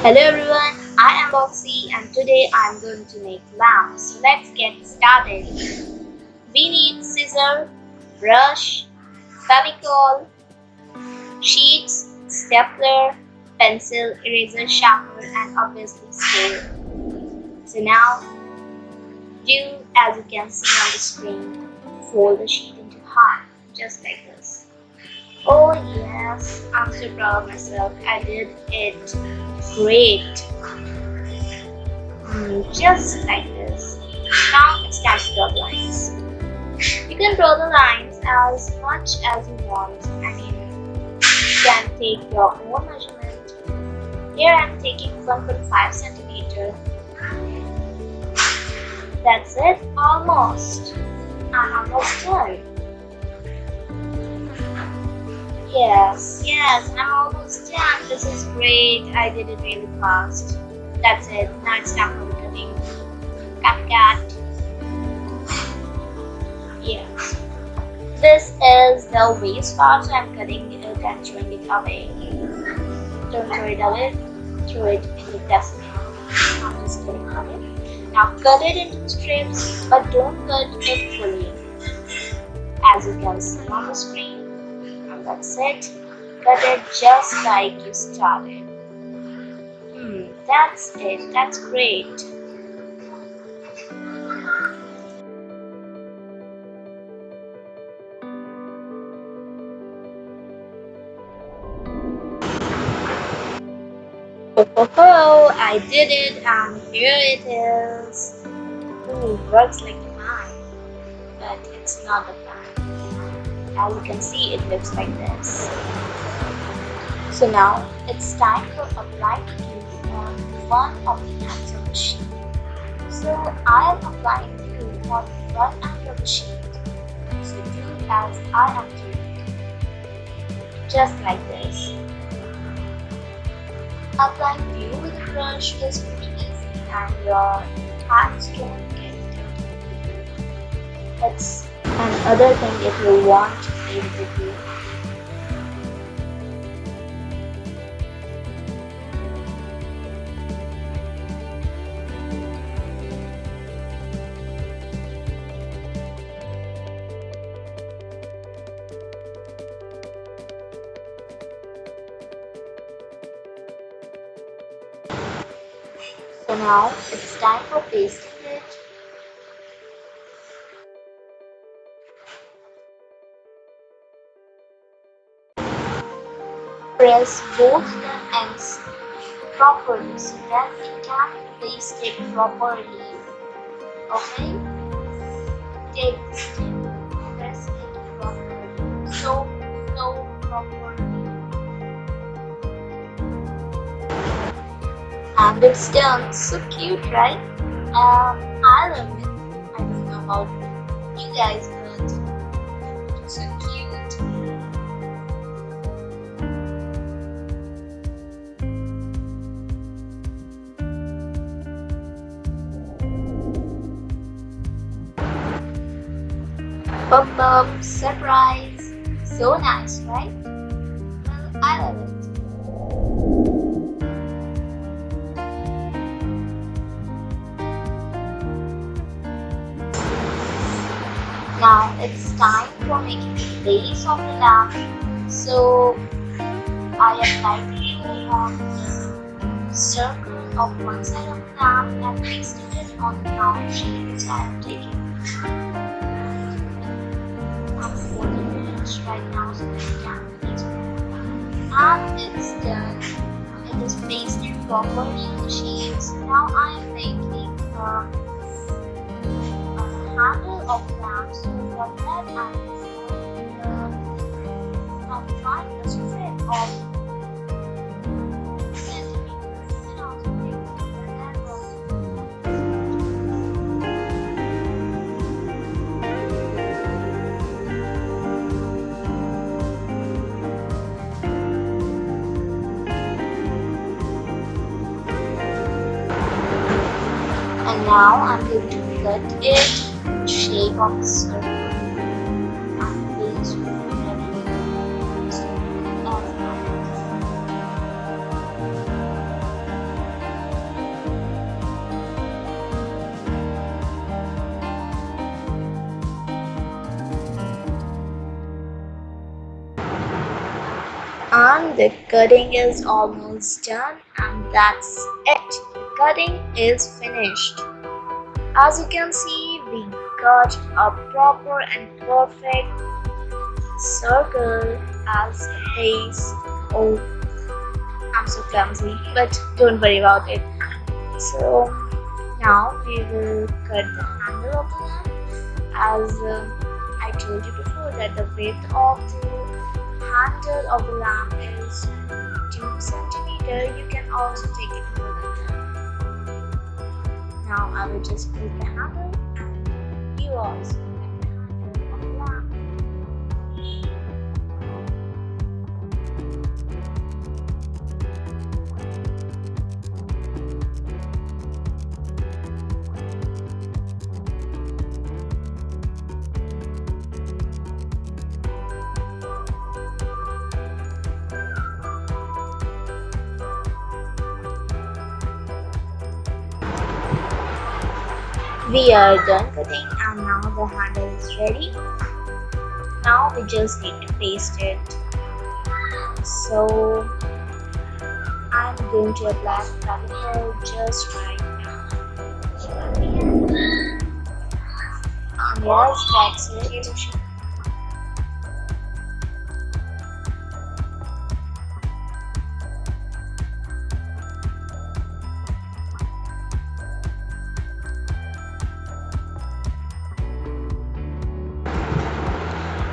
Hello everyone, I am Boxy and today I am going to make lamps. So let's get started. We need scissor, brush, fevicol, sheets, stapler, pencil, eraser, sharpener and obviously scale. So now do as you can see on the screen, fold the sheet into half just like this. Oh yes, I'm so proud of myself. I did it great. Just like this. Now it's time to draw the lines. You can draw the lines as much as you want. You can take your own measurement. Here I'm taking 1.5 centimeter. That's it, almost. I'm almost done. Yes, I'm almost done. This is great. I did it really fast. That's it. Now it's time for the cutting. Cut. Yes. This is the waste part, so I'm cutting it and throwing it away. Don't throw it away. Throw it in the dustbin. I'm just kidding. Okay. Now cut it into strips, but don't cut it fully. As you can see on the screen. And that's it. Cut it just like you started. That's it. That's great. I did it and here it is. Ooh, works like a fan, but it's not a fan. As you can see, it looks like this. So now it's time for applying glue on one of the ends of the sheet. So I am applying glue on one end of the sheet. So do as I am doing, just like this. Applying glue with a brush is pretty easy and your hands don't get dirty. That's another thing if you want to play with the glue. So now it's time for pasting it. Press both the ends properly so that it can be pasted properly. Okay? Take this step. Press it properly. So properly. And it's done. So cute, right? I love it. I don't know about you guys, but it's so cute. Pop-up, surprise. So nice, right? Well, I love it. Now it's time for making the base of the lamp. So I applied glue on the circle of one side of the lamp and pasted it on the round sheet which I am taking. I'm folding it right now so that it can be pasted. And it's done. It is pasted properly in the sheets. Now I am making a handle of the lamp, so for that I'm trying a strip of centimeters and also take the end of and now I'm going to cut it shape of the circle and base with everything. So as And the cutting is almost done, and that's it. The cutting is finished. As you can see, we got a proper and perfect circle as a base. Oh, I'm so clumsy, but don't worry about it. So now we will cut the handle of the lamp. As I told you before that the width of the handle of the lamp is 2 centimeter. You can also take it more than that. Now I will just put the handle and you also cut the handle of the lamp. We are done cutting and now the handle is ready. Now we just need to paste it. So I'm going to apply chemical just right now. And yes, that's it.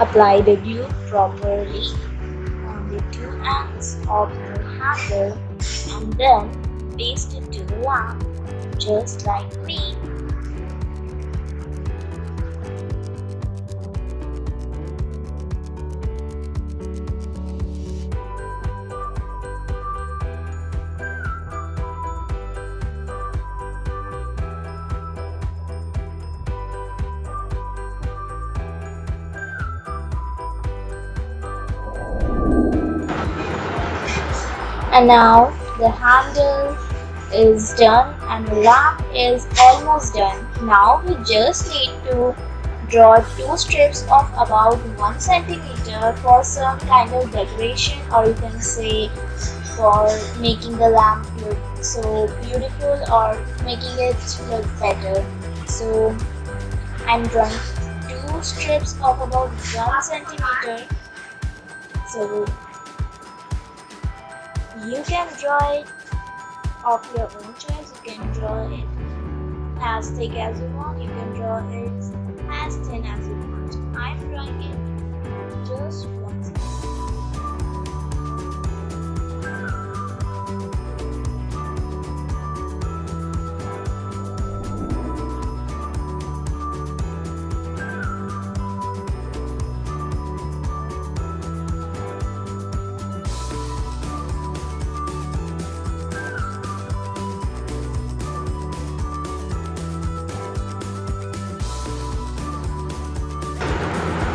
Apply the glue properly on the two ends of the handle and then paste it to the lamp just like me. And now the handle is done and the lamp is almost done. Now we just need to draw two strips of about 1 centimeter for some kind of decoration, or you can say for making the lamp look so beautiful or making it look better. So I'm drawing two strips of about 1 centimeter. So you can draw it of your own choice. You can draw it as thick as you want. You can draw it as thin as you want. I'm drawing it just 1 centimeter.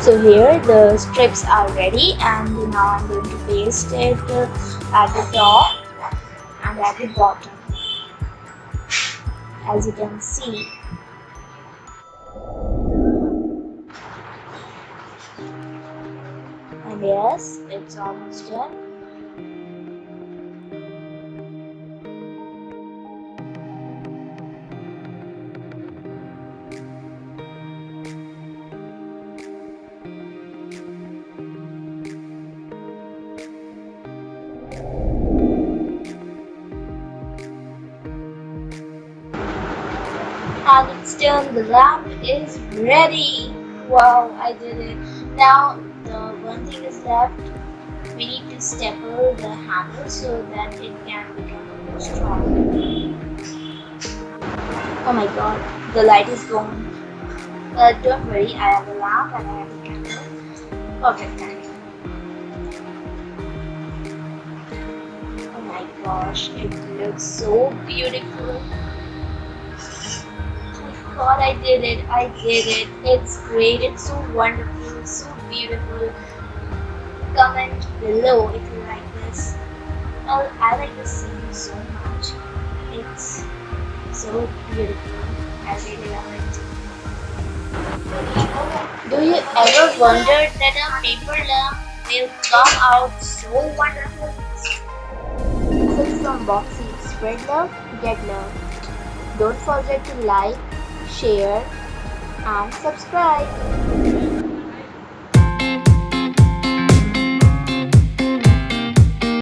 So here the strips are ready and now I'm going to paste it at the top and at the bottom, as you can see. And yes, it's almost done. And it's done. The lamp is ready. Wow, I did it. Now the one thing is left. We need to staple the handle so that it can become more strong. Oh my god, the light is gone. But don't worry, I have a lamp and I have a candle. Perfect timing. Oh my gosh, it looks so beautiful. God, I did it. It's great. It's so wonderful, so beautiful. Comment below if you like this. Well, I like this scene so much. It's so beautiful. I really love it. Do you ever wonder that a paper lamp will come out so more wonderful lessons from Boxy. Spread love, get love. Don't forget to like, share, and subscribe.